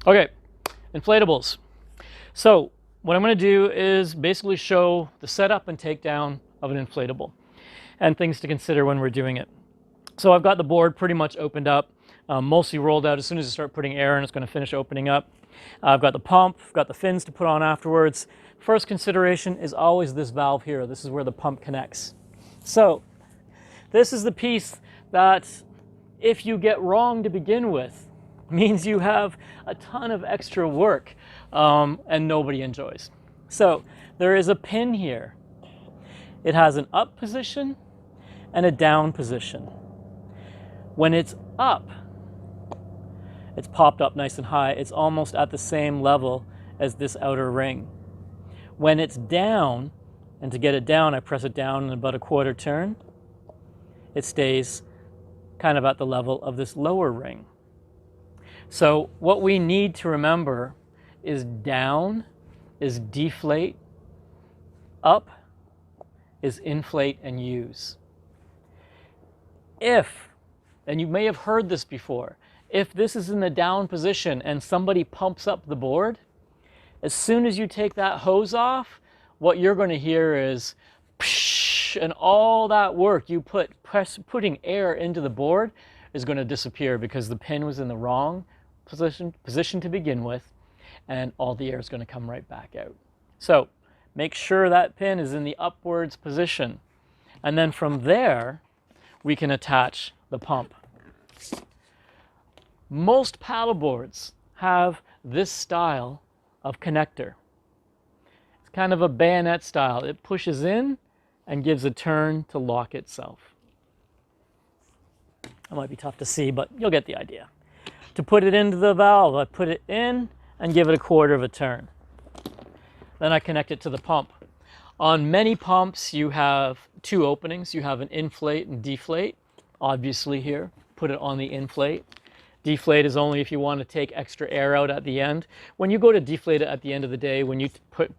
Okay, inflatables. So what I'm going to do is basically show the setup and takedown of an inflatable and things to consider when we're doing it. So I've got the board pretty much opened up, mostly rolled out. As soon as I start putting air in, it's going to finish opening up. I've got the pump, I've got the fins to put on afterwards. First consideration is always this valve here. This is where the pump connects. So this is the piece that if you get wrong to begin with, means you have a ton of extra work and nobody enjoys. So there is a pin here. It has an up position and a down position. When it's up, it's popped up nice and high. It's almost at the same level as this outer ring. When it's down, and to get it down, I press it down in about a quarter turn, it stays kind of at the level of this lower ring. So what we need to remember is down is deflate, up is inflate and use. If, and you may have heard this before, if this is in the down position and somebody pumps up the board, as soon as you take that hose off, what you're going to hear is psh, and all that work you putting air into the board is going to disappear because the pin was in the wrong position to begin with, and all the air is going to come right back out. So make sure that pin is in the upwards position, and then from there we can attach the pump. Most paddle boards have this style of connector. It's kind of a bayonet style. It pushes in and gives a turn to lock itself. That might be tough to see, but you'll get the idea. To put it into the valve, I put it in and give it a quarter of a turn. Then I connect it to the pump. On many pumps, you have two openings. You have an inflate and deflate. Obviously here, put it on the inflate. Deflate is only if you want to take extra air out at the end. When you go to deflate it at the end of the day, when you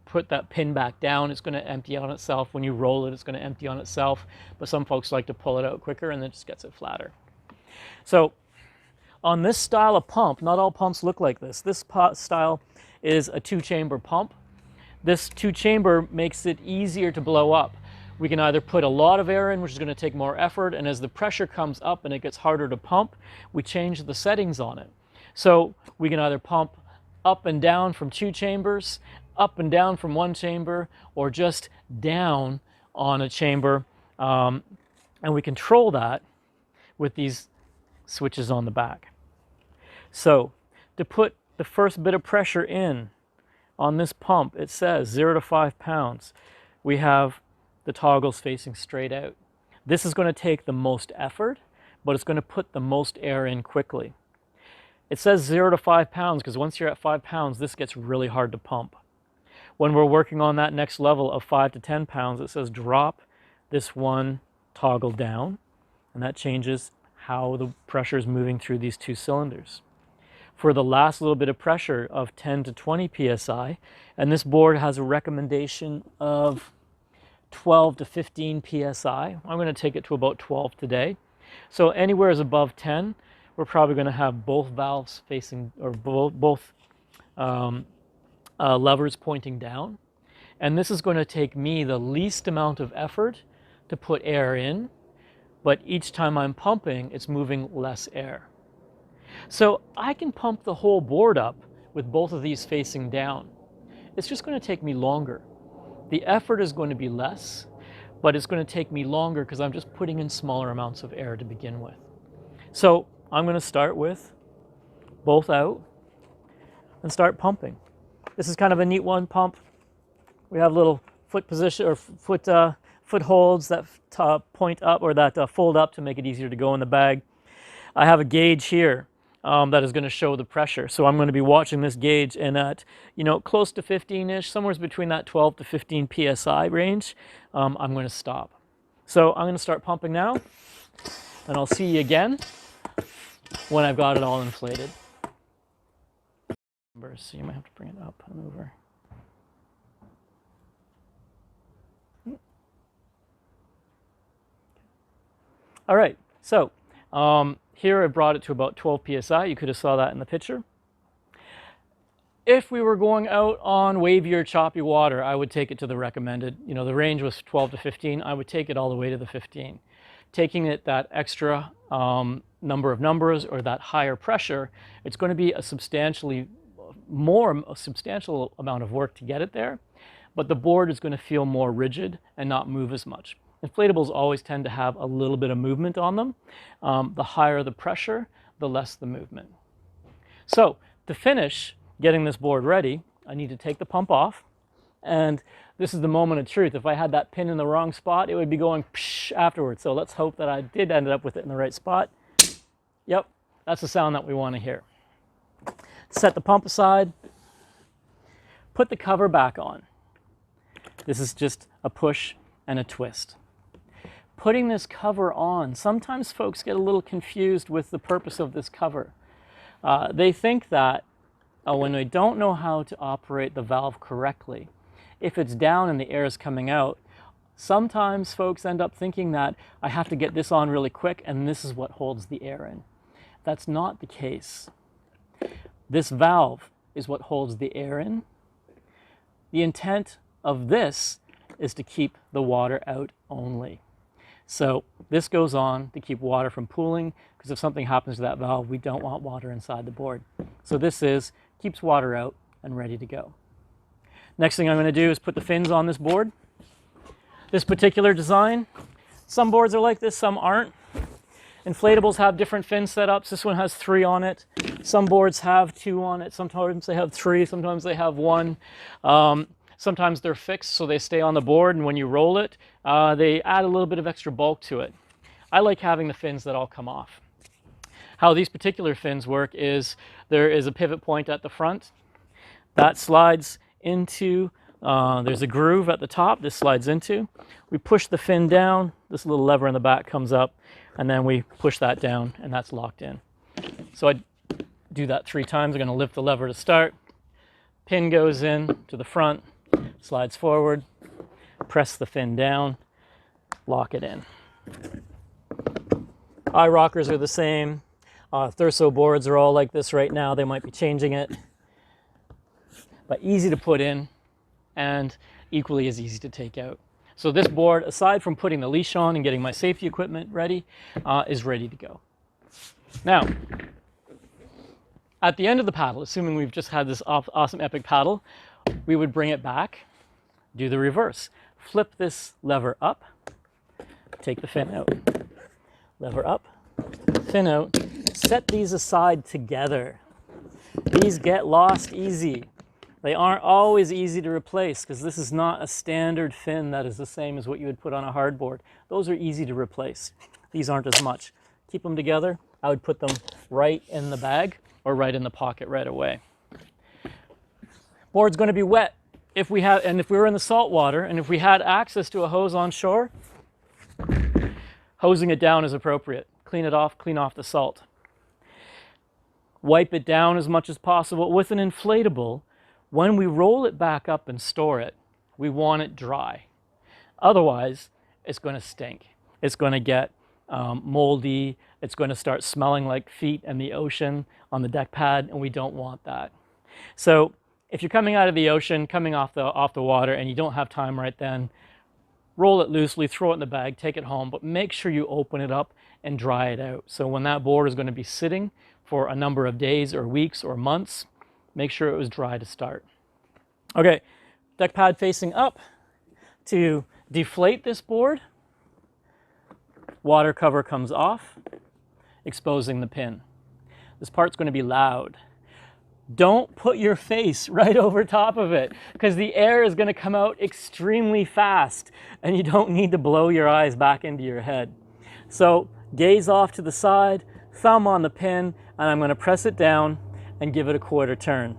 put that pin back down, it's going to empty on itself. When you roll it, it's going to empty on itself. But some folks like to pull it out quicker and then it just gets it flatter. So on this style of pump, not all pumps look like this. This style is a two-chamber pump. This two-chamber makes it easier to blow up. We can either put a lot of air in, which is going to take more effort, and as the pressure comes up and it gets harder to pump, we change the settings on it. So we can either pump up and down from two chambers, up and down from one chamber, or just down on a chamber, and we control that with these switches on the back. So to put the first bit of pressure in on this pump, it says 0 to 5 pounds. We have the toggles facing straight out. This is going to take the most effort, but it's going to put the most air in quickly. It says 0 to 5 pounds because once you're at 5 pounds, this gets really hard to pump. When we're working on that next level of 5 to 10 pounds, it says drop this one toggle down, and that changes how the pressure is moving through these two cylinders. For the last little bit of pressure of 10 to 20 psi, and this board has a recommendation of 12 to 15 psi. I'm going to take it to about 12 today. So anywhere is above 10, we're probably going to have both valves facing, or both levers pointing down. And this is going to take me the least amount of effort to put air in, but each time I'm pumping, it's moving less air. So I can pump the whole board up with both of these facing down. It's just going to take me longer. The effort is going to be less, but it's going to take me longer because I'm just putting in smaller amounts of air to begin with. So I'm going to start with both out and start pumping. This is kind of a neat one pump. We have little foot position or foot holds that point up or that fold up to make it easier to go in the bag. I have a gauge here that is going to show the pressure. So I'm going to be watching this gauge, and at close to 15-ish, somewhere between that 12 to 15 psi range, I'm going to stop. So I'm going to start pumping now, and I'll see you again when I've got it all inflated. So you might have to bring it up and over. All right, so here I brought it to about 12 psi. You could have saw that in the picture. If we were going out on wavy or choppy water, I would take it to the recommended. You know, the range was 12 to 15. I would take it all the way to the 15. Taking it that extra number of numbers or that higher pressure, it's going to be a substantial amount of work to get it there, but the board is going to feel more rigid and not move as much. Inflatables always tend to have a little bit of movement on them. The higher the pressure, the less the movement. So to finish getting this board ready, I need to take the pump off, and this is the moment of truth. If I had that pin in the wrong spot, it would be going psh afterwards. So let's hope that I did end up with it in the right spot. Yep, that's the sound that we want to hear. Set the pump aside, put the cover back on. This is just a push and a twist. Putting this cover on, sometimes folks get a little confused with the purpose of this cover. They think that when they don't know how to operate the valve correctly, if it's down and the air is coming out, sometimes folks end up thinking that I have to get this on really quick and this is what holds the air in. That's not the case. This valve is what holds the air in. The intent of this is to keep the water out only. So this goes on to keep water from pooling, because if something happens to that valve, we don't want water inside the board. So this keeps water out and ready to go. Next thing I'm going to do is put the fins on this board. This particular design, some boards are like this, some aren't. Inflatables have different fin setups. This one has 3 on it. Some boards have 2 on it. Sometimes they have 3, sometimes they have 1. Sometimes they're fixed, so they stay on the board, and when you roll it, they add a little bit of extra bulk to it. I like having the fins that all come off. How these particular fins work is there is a pivot point at the front that slides into, there's a groove at the top this slides into. We push the fin down, this little lever in the back comes up, and then we push that down, and that's locked in. So I do that 3 times. I'm going to lift the lever to start. Pin goes in to the front, slides forward, press the fin down, lock it in. Eye rockers are the same. Thurso boards are all like this right now. They might be changing it. But easy to put in and equally as easy to take out. So this board, aside from putting the leash on and getting my safety equipment ready, is ready to go. Now, at the end of the paddle, assuming we've just had this awesome epic paddle, we would bring it back, do the reverse. Flip this lever up, take the fin out. Lever up, fin out. Set these aside together. These get lost easy. They aren't always easy to replace because this is not a standard fin that is the same as what you would put on a hardboard. Those are easy to replace. These aren't as much. Keep them together. I would put them right in the bag or right in the pocket right away. Board's going to be wet. If we were in the salt water and if we had access to a hose on shore, hosing it down is appropriate. Clean it off, clean off the salt. Wipe it down as much as possible. With an inflatable, when we roll it back up and store it, we want it dry. Otherwise, it's going to stink. It's going to get moldy. It's going to start smelling like feet in the ocean on the deck pad, and we don't want that. So if you're coming out of the ocean, coming off the water, and you don't have time right then, roll it loosely, throw it in the bag, take it home, but make sure you open it up and dry it out. So when that board is going to be sitting for a number of days or weeks or months, make sure it was dry to start. Okay, deck pad facing up. To deflate this board, water cover comes off, exposing the pin. This part's going to be loud. Don't put your face right over top of it because the air is going to come out extremely fast and you don't need to blow your eyes back into your head. So gaze off to the side, thumb on the pin, and I'm going to press it down and give it a quarter turn.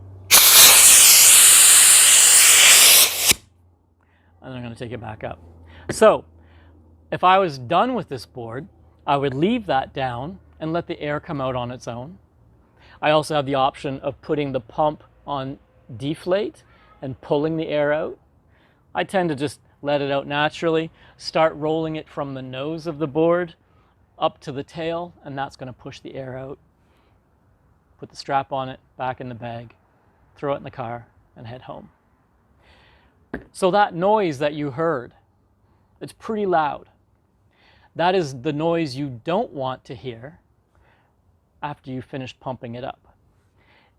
And I'm going to take it back up. So if I was done with this board, I would leave that down and let the air come out on its own. I also have the option of putting the pump on deflate and pulling the air out. I tend to just let it out naturally, start rolling it from the nose of the board up to the tail, and that's going to push the air out. Put the strap on it, back in the bag, throw it in the car, and head home. So that noise that you heard, it's pretty loud. That is the noise you don't want to hear after you've finished pumping it up.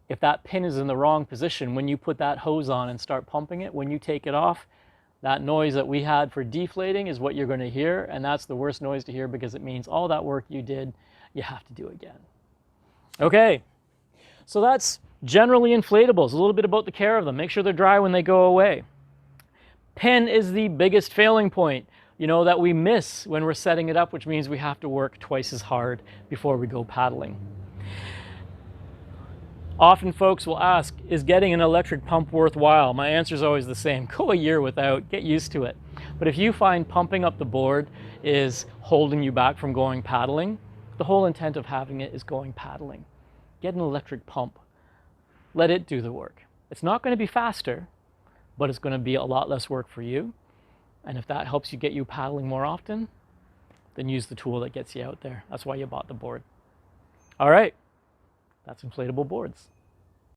If that pin is in the wrong position, when you put that hose on and start pumping it, when you take it off, that noise that we had for deflating is what you're going to hear, and that's the worst noise to hear because it means all that work you did, you have to do again. Okay, so that's generally inflatables, a little bit about the care of them. Make sure they're dry when they go away. Pin is the biggest failing point, that we miss when we're setting it up, which means we have to work twice as hard before we go paddling. Often folks will ask, is getting an electric pump worthwhile? My answer is always the same. Go a year without, get used to it. But if you find pumping up the board is holding you back from going paddling, the whole intent of having it is going paddling. Get an electric pump. Let it do the work. It's not going to be faster, but it's going to be a lot less work for you. And if that helps you get you paddling more often, then use the tool that gets you out there. That's why you bought the board. All right, that's inflatable boards.